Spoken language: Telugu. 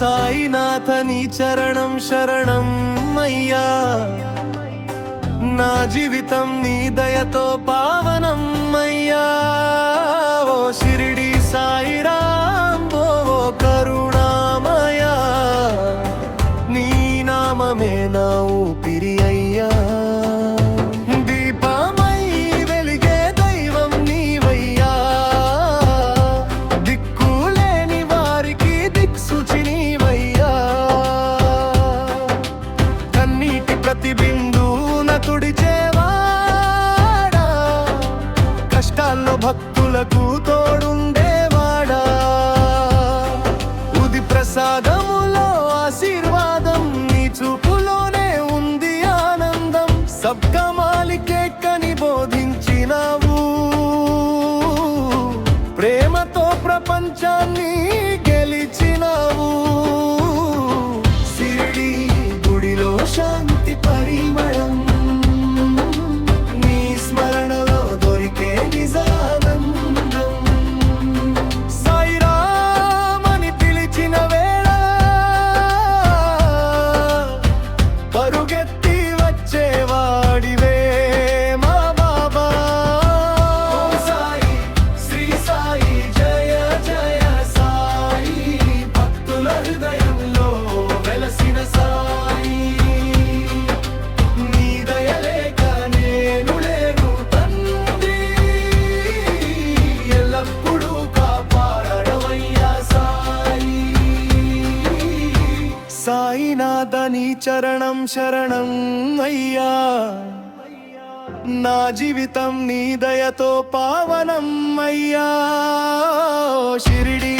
సాయినాథ నీ చరణం శరణం అయ్యా, నా జీవితం నీ దయతో పావనం అయ్యా. ఓ షిరిడి సాయిరాం ఓ కరుణామయా, నీ నామమే నా ఊపిరి అయ్యా. దీపమై వెలిగే దైవం నీవయ్యా, దిక్కులేని వారికి దిక్సూచి నీవయ్యా. కన్నీటి ప్రతిబిందున తుడిచేవాడా, కష్టాల్లో భక్తులకు తోడుండేవాడా. ఉది ప్రసాదములో ఆశీర్వాదం, నీ చూపులోనే ఉంది ఆనందం. సబ్కా మాలికే కని బోధించినావు, ప్రేమతో ప్రపంచాన్ని గెలిచినావు. షిరిడి గుడిలో శాంతి పరిమళం, నీ స్మరణలో దొరికే నిజానందం. సాయిరామ్ అని పిలిచిన వేళ పరుగెత్తి వచ్చేవాడివే మా బాబా. ఓం సాయి శ్రీ సాయి జయ జయ సాయి, భక్తుల హృదయంలో వెలసిన సాయి. నీ దయలేక నేను లేను తండ్రి, ఎల్లప్పుడూ కాపాడవయ్యా సాయి. సాయినాథ నీ చరణం శరణం అయ్యా, నా జీవితం నీ దయతో పావనం అయ్యా. ఓ షిరిడి